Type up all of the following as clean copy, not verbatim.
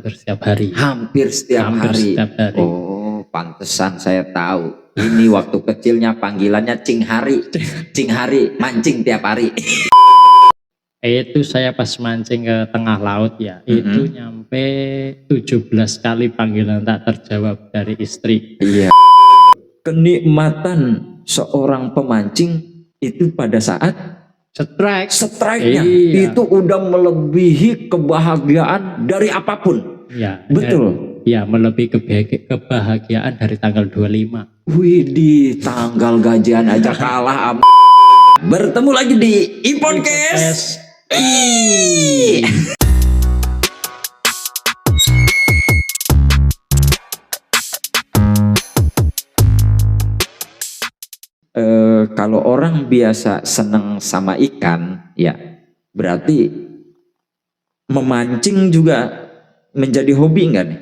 Setiap hari. Hampir setiap hari. Oh, pantesan saya tahu. Ini waktu kecilnya panggilannya Cing Hari. Cing Hari, mancing tiap hari. Itu saya pas mancing ke tengah laut ya, itu nyampe 17 kali panggilan tak terjawab dari istri. Iya. Kenikmatan seorang pemancing itu pada saat strike-nya itu udah melebihi kebahagiaan dari apapun. Iya. Betul. Ya, melebihi kebahagiaan dari tanggal 25. Wih, di tanggal gajian aja kalah. Bertemu lagi di iPodcast. Kalau orang biasa seneng sama ikan, ya berarti memancing juga menjadi hobi enggak nih?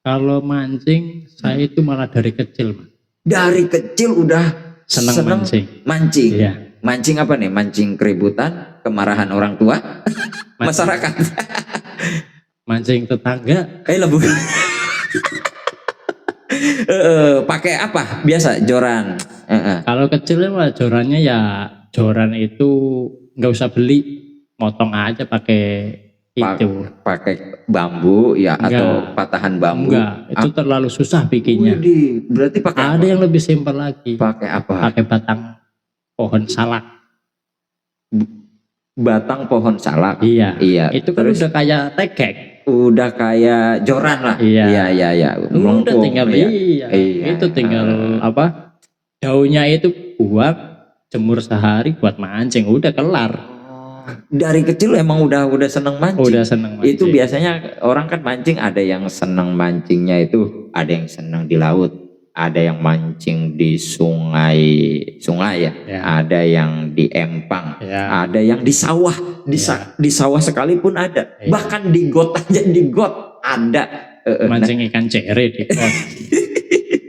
Kalau mancing, saya itu malah dari kecil, Mas. Dari kecil udah seneng mancing. Iya. Mancing apa nih? Mancing keributan, kemarahan orang tua, masyarakat. Mancing tetangga. Lebu. Pakai apa? Biasa joran. Kalau kecil mah jorannya ya joran itu nggak usah beli, motong aja pakai itu. Pakai bambu ya. Enggak. Atau patahan bambu. Enggak, itu terlalu susah bikinnya. Berarti pakai ada apa? Yang lebih simpel lagi. Pakai apa? Pakai batang pohon salak. Batang pohon salak. Iya. Itu kan udah kayak tegek. Udah kayak joran lah. Iya. Udah tinggal itu tinggal apa? Daunnya itu buat jemur sehari buat mancing, udah kelar. Dari kecil emang udah seneng mancing. Udah seneng mancing. Itu biasanya orang kan mancing, ada yang seneng mancingnya itu, ada yang seneng di laut, ada yang mancing di sungai ya. Ada yang di empang, ada yang di sawah, di sawah sekalipun ada. Bahkan di got aja, di got ada. Mancing ikan cere di got.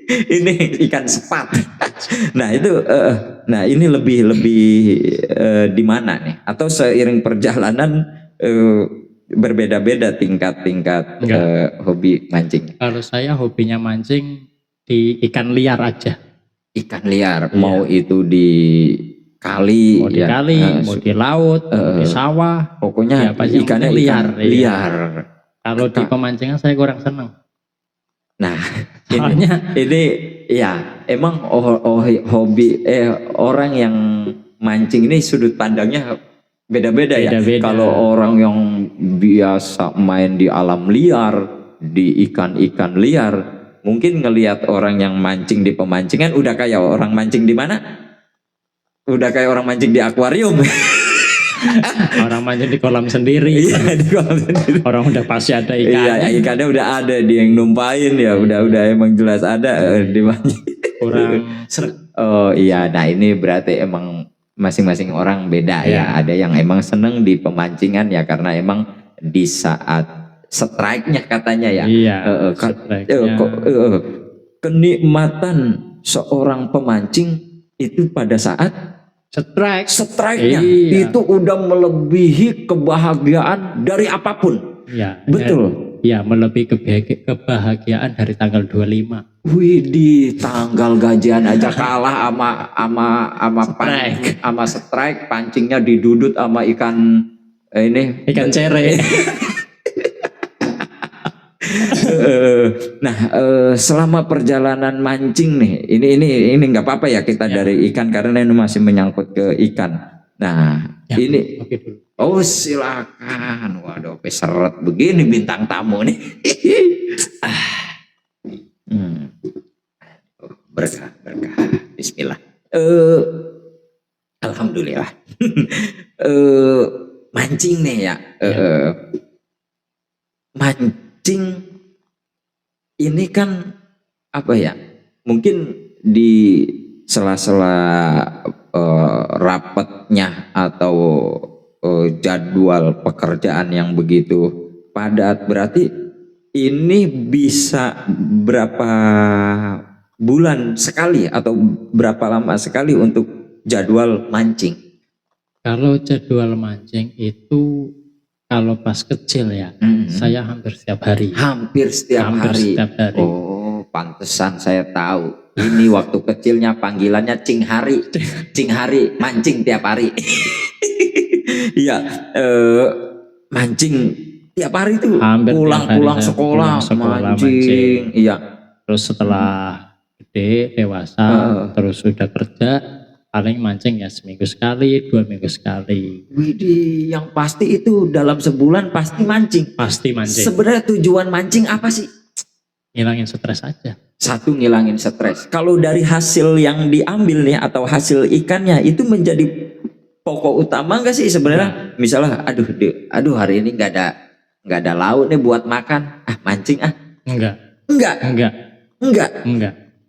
Ini ikan sepat. Nah itu, nah ini lebih di mana nih? Atau seiring perjalanan berbeda-beda tingkat hobi mancing? Kalau saya hobinya mancing di ikan liar aja. Ikan liar, mau itu di kali, mau di kali, mau di laut, mau di sawah. Pokoknya ikannya liar. Kalau di pemancingan saya kurang senang. Nah, ini ya emang hobi orang yang mancing ini sudut pandangnya beda-beda ya. Kalau orang yang biasa main di alam liar, di ikan-ikan liar, mungkin ngelihat orang yang mancing di pemancingan udah kayak orang mancing di mana? Udah kayak orang mancing di akuarium. Orang mancing di kolam sendiri. Iya, di kolam sendiri. Orang udah pasti ada ikannya. Iya, ikannya udah ada, dia yang numpain ya, udah emang jelas ada di mancing. Kurang Oh iya, nah ini berarti emang masing-masing orang beda ya. Ada yang emang seneng di pemancingan ya karena emang di saat strike-nya katanya ya. Iya. Kenikmatan seorang pemancing itu pada saat strike-nya itu udah melebihi kebahagiaan dari apapun. Iya. Betul. Iya, melebihi kebahagiaan dari tanggal 25. Wih, di tanggal gajian aja kalah sama strike, pancingnya didudut sama ikan cere. Nah, selama perjalanan mancing nih, ini nggak apa-apa ya kita dari ikan karena ini masih menyangkut ke ikan. Nah, ini silakan. Waduh, seret begini bintang tamu nih. Berkah. Bismillah. Alhamdulillah. Mancing nih ya. Mancing ini kan apa ya? Mungkin di sela-sela rapatnya atau jadwal pekerjaan yang begitu padat, berarti ini bisa berapa bulan sekali atau berapa lama sekali untuk jadwal mancing? Kalau jadwal mancing itu Kalau pas kecil ya, saya hampir setiap hari. Hampir setiap hari. Oh, pantesan saya tahu. Ini waktu kecilnya panggilannya Cing Hari. Cing Hari mancing tiap hari. Iya, mancing tiap hari tuh. Pulang sekolah mancing. Iya. Terus setelah gede, dewasa, terus sudah kerja, paling mancing ya seminggu sekali, 2 minggu sekali. Widih, yang pasti itu dalam sebulan pasti mancing. Pasti mancing. Sebenarnya tujuan mancing apa sih? Ngilangin stres aja. Satu, ngilangin stres. Kalau dari hasil yang diambil nih atau hasil ikannya itu menjadi pokok utama enggak sih sebenarnya? Misalnya, aduh hari ini nggak ada lauk nih buat makan. Mancing Enggak.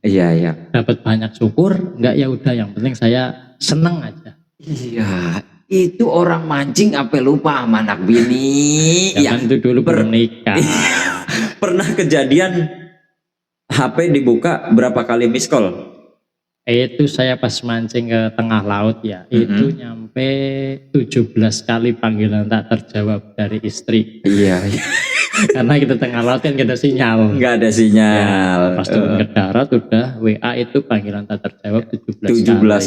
Iya. Dapat banyak syukur, enggak ya udah, yang penting saya seneng aja. Iya, itu orang mancing sampai lupa sama anak bini. Jangan itu dulu belum nikah. Pernah kejadian HP dibuka berapa kali miss call? Itu saya pas mancing ke tengah laut ya, itu nyampe 17 kali panggilan tak terjawab dari istri. Iya. Karena kita tengah laut kan gak ada sinyal. Nggak ada sinyal. Ya, pas turun ke darat udah WA itu panggilan tak terjawab 17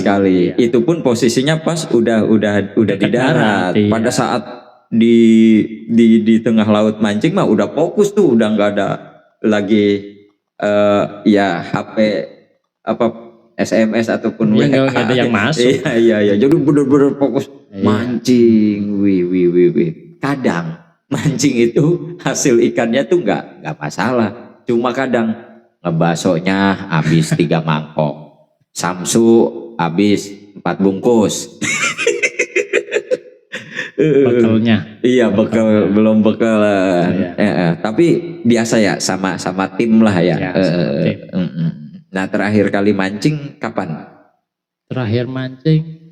kali. Ya. Itu pun posisinya pas udah di darat. Iya. Pada saat di tengah laut mancing mah udah fokus tuh, udah nggak ada lagi HP SMS ataupun WA. Nggak ada yang masuk. Iya. Jadi bener-bener fokus mancing. Wih. Kadang mancing itu hasil ikannya tuh nggak masalah, cuma kadang ngebasonya habis 3 mangkok, samsu habis 4 bungkus. Bekalnya. Iya, belum bekal. Tapi biasa ya sama tim lah ya. Nah, terakhir kali mancing kapan? Terakhir mancing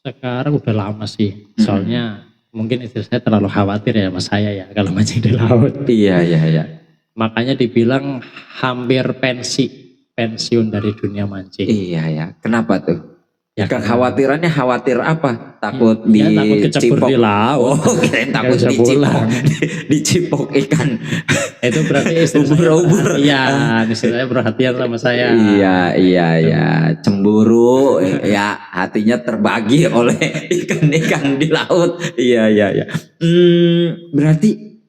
sekarang udah lama sih, soalnya mungkin istri saya terlalu khawatir ya sama saya ya kalau mancing di laut. Iya. Makanya dibilang hampir pensiun dari dunia mancing. Iya. Kenapa tuh? Ya, kekhawatirannya khawatir apa? Takut takut kecebur di laut. Oh, kirain takut dicipok ikan. Itu berarti istri saya. Iya, istri saya perhatian sama saya. Iya. Cemburu, ya hatinya terbagi oleh ikan-ikan di laut. Iya. Berarti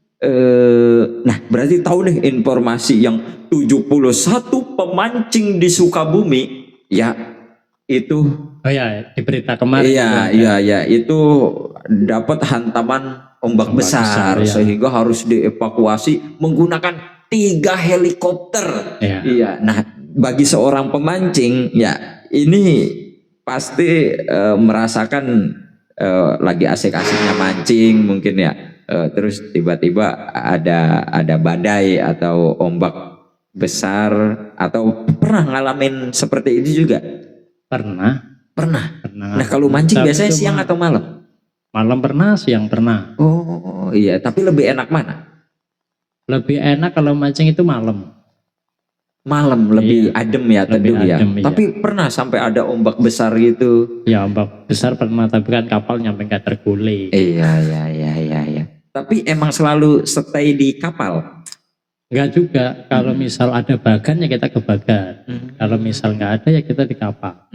berarti tahu nih informasi yang 71 pemancing di Sukabumi ya itu. Oh ya, di berita kemarin. Iya, itu dapat hantaman ombak besar sehingga harus dievakuasi menggunakan 3 helikopter. Iya. Nah, bagi seorang pemancing ya ini pasti merasakan lagi asik-asiknya mancing mungkin ya. Terus tiba-tiba ada badai atau ombak besar, atau pernah ngalamin seperti itu juga? Pernah. Nah, kalau mancing biasanya siang atau malam? Malam pernah, siang pernah. Oh iya, tapi lebih enak mana? Lebih enak kalau mancing itu malam. Malam lebih adem ya, teduh ya. Tapi pernah sampai ada ombak besar gitu? Ya, ombak besar pernah, tapi kan kapal nyampe nggak terguling. Iya. Tapi emang selalu stay di kapal? Enggak juga. Kalau misal ada bagan ya kita ke bagan. Kalau misal nggak ada ya kita di kapal.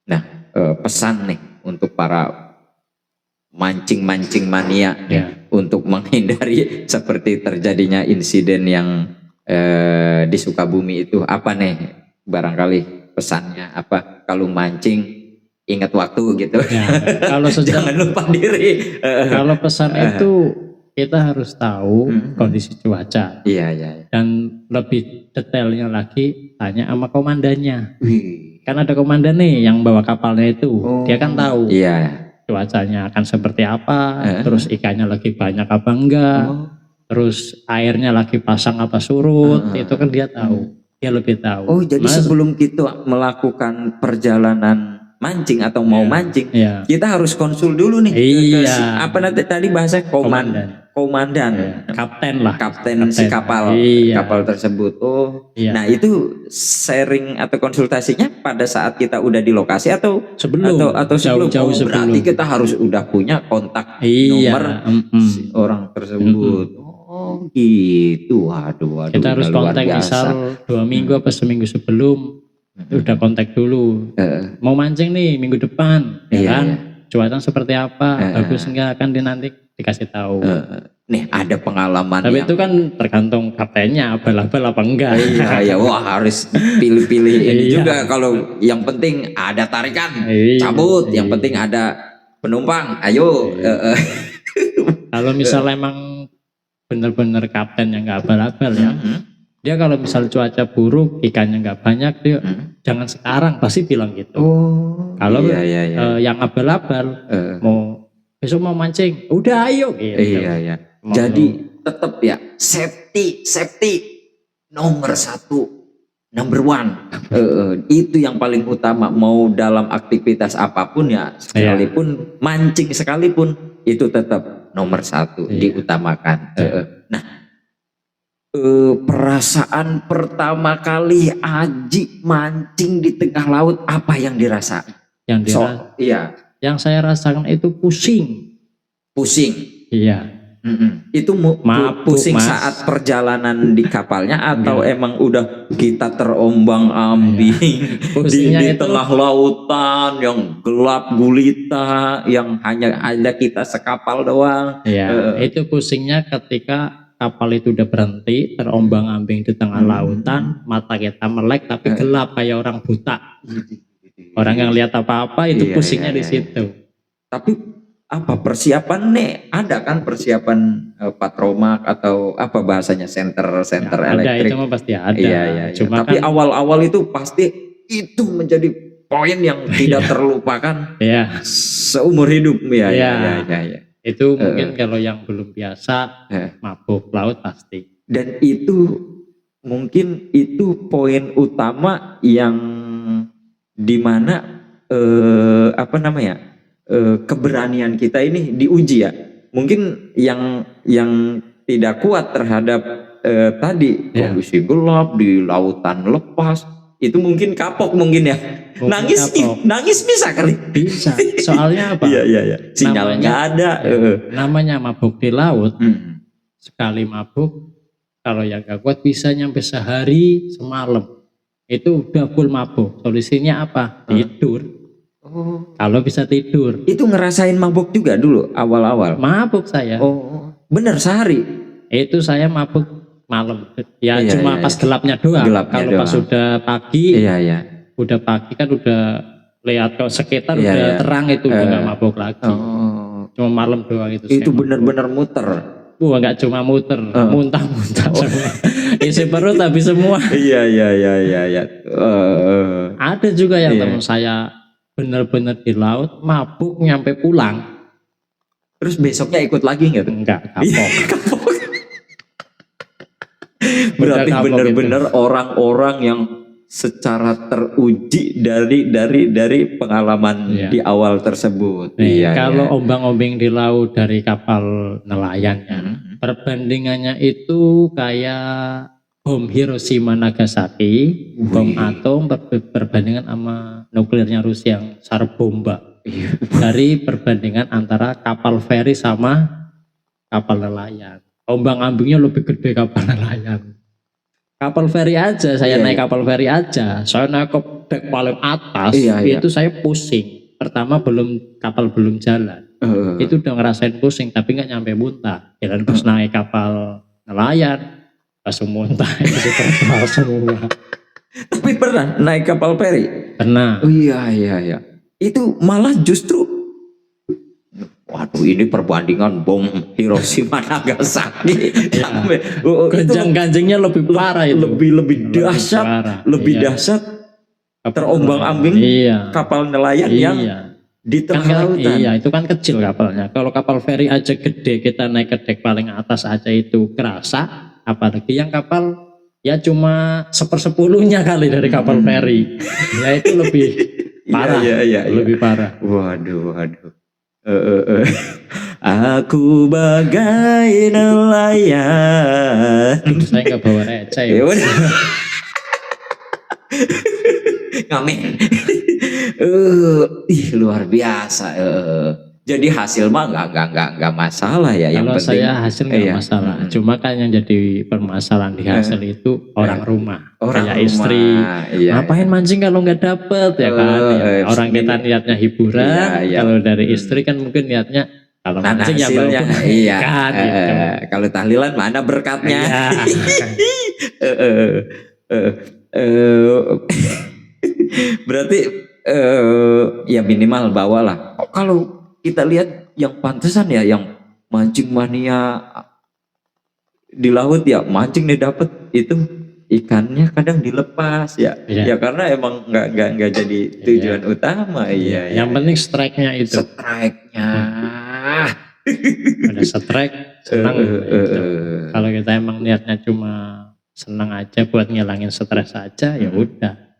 Nah, pesan nih untuk para mancing mania untuk menghindari seperti terjadinya insiden yang di Sukabumi itu apa nih? Barangkali pesannya apa? Kalau mancing ingat waktu gitu. Kalau jangan lupa diri. Kalau pesan itu kita harus tahu kondisi cuaca. Iya. Dan lebih detailnya lagi tanya sama komandannya. Kan ada komandan nih yang bawa kapalnya itu. Dia kan tahu. Iya. Cuacanya akan seperti apa, terus ikannya lagi banyak apa enggak, terus airnya lagi pasang apa surut, itu kan dia tahu. Dia lebih tahu. Oh, jadi sebelum kita melakukan perjalanan mancing atau mau mancing, kita harus konsul dulu nih apa nanti tadi bahasa komandan, kapten si kapal tersebut. Nah itu sharing atau konsultasinya pada saat kita udah di lokasi atau sebelum jauh berarti kita harus udah punya kontak nomor si orang tersebut. Oh gitu, waduh. Kita harus kontak misal 2 minggu apa seminggu sebelum, udah kontak dulu. Mau mancing nih minggu depan, cuaca seperti apa, bagus enggak, kan nanti dikasih tahu. Nih ada pengalaman. Tapi itu kan tergantung kaptennya abal-abal apa enggak. Iya, wah harus pilih-pilih ini juga. Kalau yang penting ada tarikan, cabut. Yang penting ada penumpang, ayo. Kalau misalnya emang bener-bener kapten yang nggak abal-abal ya, dia kalau misal cuaca buruk, ikannya nggak banyak, dia jangan sekarang, pasti bilang gitu. Kalau yang abal-abal mau besok mau mancing, udah ayo gitu. Jadi tetap ya safety nomor 1, number 1. Itu yang paling utama, mau dalam aktivitas apapun ya, sekalipun mancing sekalipun itu tetap nomor 1 diutamakan. Nah, perasaan pertama kali Aji mancing di tengah laut apa yang dirasa? Yang saya rasakan itu pusing. Iya. Itu pusing saat perjalanan di kapalnya atau emang udah kita terombang-ambing di tengah lautan yang gelap gulita yang hanya ada kita sekapal doang. Itu pusingnya ketika kapal itu udah berhenti terombang-ambing di tengah lautan, mata kita melek tapi gelap kayak orang buta. Orang yang lihat apa-apa itu pusingnya di situ. Tapi apa persiapan nih, ada kan persiapan patromak atau apa bahasanya center elektrik? Ada, itu mah pasti ada. Cuma tapi kan awal-awal itu pasti itu menjadi poin yang tidak terlupakan seumur hidup ya. Itu mungkin kalau yang belum biasa mabuk laut pasti. Dan itu mungkin itu poin utama yang dimana keberanian kita ini diuji ya. Mungkin yang tidak kuat terhadap tadi kondisi gelap di lautan lepas itu mungkin kapok mungkin ya. Nangis bisa kali. Bisa. Soalnya apa? Sinyal nggak ada. Namanya mabuk di laut. Sekali mabuk kalau yang gak kuat bisa nyampe sehari semalam. Itu udah full mabuk. Solusinya apa? Tidur. Kalau bisa tidur. Itu ngerasain mabuk juga dulu awal-awal? Mabuk saya. Bener sehari? Itu saya mabuk malam. Cuma pas gelapnya doang. Kalau pas sudah pagi, udah pagi kan udah lihat ke sekitar udah terang itu udah gak mabuk lagi. Cuma malam doang itu. Itu bener-bener muter. Nggak cuma muter, muntah-muntah semua. Isi perut habis semua. Ada juga yang teman saya benar-benar di laut mabuk nyampe pulang. Terus besoknya ikut lagi nggak? Enggak, kapok. Berarti benar-benar orang-orang yang secara teruji dari pengalaman di awal tersebut. Kalau ombang-ombing di laut dari kapal nelayan perbandingannya itu kayak bom Hiroshima Nagasaki, bom atom perbandingan sama nuklirnya Rusia yang Tsar-Bomba. Dari perbandingan antara kapal feri sama kapal nelayan. Ombang-ambingnya lebih gede kapal nelayan. Kapal feri aja, saya naik kapal feri aja, saya naik ke dek paling atas, itu saya pusing. Pertama kapal belum jalan, itu udah ngerasain pusing, tapi nggak nyampe muntah. Jalan pas naik kapal nelayan, langsung muntah, itu terbal semua. Tapi pernah naik kapal feri? Pernah. Iya. Itu malah justru, waduh ini perbandingan bom Hiroshima Nagasaki. Ganjang-ganjingnya lebih parah itu. Lebih dahsyat, dahsyat terombang-ambing kapal nelayan yang di tengah lautan. Itu kan kecil kapalnya. Kalau kapal feri aja gede, kita naik ke dek paling atas aja itu kerasa. Apalagi yang kapal ya cuma 1/10 kali dari kapal feri. Ya itu lebih Parah, lebih parah. Waduh. Aku bagai nelayan. Saya nggak bawa receh. Ya udah. Ngamen. Luar biasa. Jadi hasil mah nggak masalah ya. Kalau yang penting, saya hasil nggak masalah. Cuma kan yang jadi permasalahan di hasil itu orang rumah, kayak istri. Ngapain mancing kalau nggak dapet ya kan? Orang kita niatnya hiburan. Kalau dari istri kan mungkin niatnya kalau mancing ya hasilnya, kan, gitu. Kalau tahlilan mana berkatnya? Berarti ya minimal bawalah. Kalau kita lihat yang pantesan ya, yang mancing mania di laut ya, mancing nih dapet itu ikannya kadang dilepas ya. Ya karena emang nggak jadi tujuan utama. Yang penting strike-nya itu. Strike-nya. Ada strike, senang. Kalau kita emang niatnya cuma senang aja buat ngilangin stres aja, ya udah.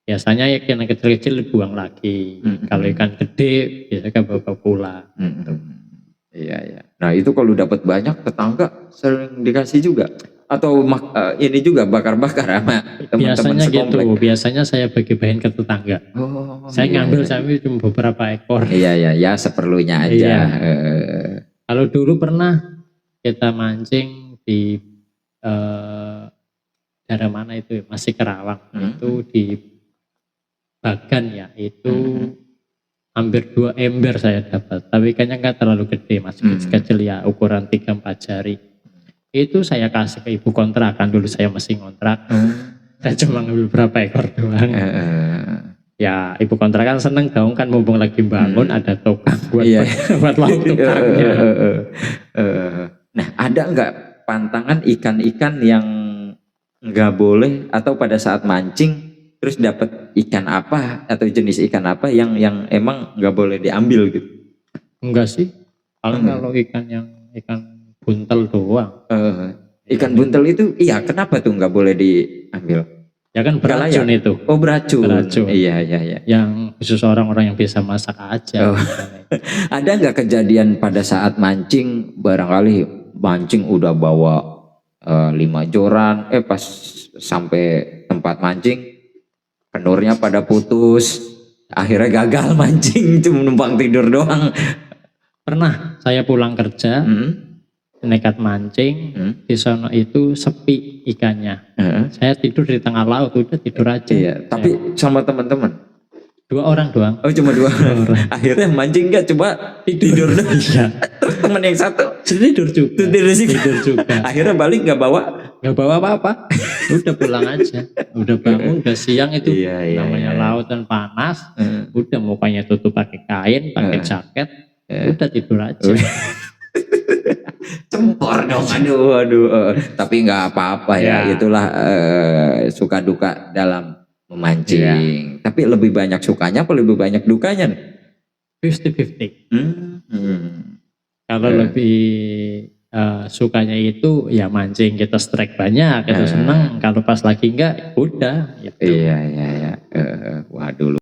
Biasanya ikan kecil-kecil dibuang lagi. Kalau ikan gede biasanya bawa pulang. Iya. Nah itu kalau dapat banyak, tetangga sering dikasih juga. Atau ini juga bakar-bakar sama teman-teman biasanya sekomplek. Gitu. Biasanya saya bagi-bagiin ke tetangga. Saya ngambil cuma beberapa ekor. Iya, seperlunya aja. Kalau dulu pernah kita mancing di daerah mana itu, masih Kerawang. Itu di Bagan ya, itu hampir 2 ember saya dapat. Tapi ikannya nggak terlalu gede, masih kecil ya, ukuran 3-4 jari. Itu saya kasih ke ibu kontrakan, dulu saya masih ngontrak. Saya cuma ngambil berapa ekor doang. Ya ibu kontrakan seneng dong kan, mumpung lagi bangun ada tukang buat lauk tukangnya. Nah ada nggak pantangan ikan-ikan yang nggak boleh, atau pada saat mancing terus dapat ikan apa atau jenis ikan apa yang emang nggak boleh diambil gitu? Enggak sih. Kalau ikan buntel doang. Ikan buntel itu kenapa tuh nggak boleh diambil? Ya kan beracun itu. Oh beracun. Iya. Yang khusus orang-orang yang bisa masak aja. Ada nggak kejadian pada saat mancing, barangkali mancing udah bawa 5 joran, pas sampai tempat mancing penurnya pada putus, akhirnya gagal mancing, cuma numpang tidur doang? Pernah saya pulang kerja, nekat mancing, di sana itu sepi ikannya. Saya tidur di tengah laut, udah tidur aja. Iya, tapi sama teman-teman? 2 orang doang. Oh cuma 2 orang. Akhirnya mancing nggak, coba tidur doang. Iya. Terus teman yang satu tidur juga. Akhirnya balik nggak bawa apa-apa. Udah pulang aja. Udah bangun, udah siang itu. Namanya lautan panas. Udah mukanya tutup pakai kain, pakai jaket. Udah tidur aja. Cempor dong. Aduh. Tapi nggak apa-apa ya. Itulah suka duka dalam memancing. Tapi lebih banyak sukanya apa lebih banyak dukanya nih? 50-50. Kalau lebih sukanya itu ya mancing, kita strike banyak, kita seneng. Kalau pas lagi enggak, udah gitu. Iya. Waduh.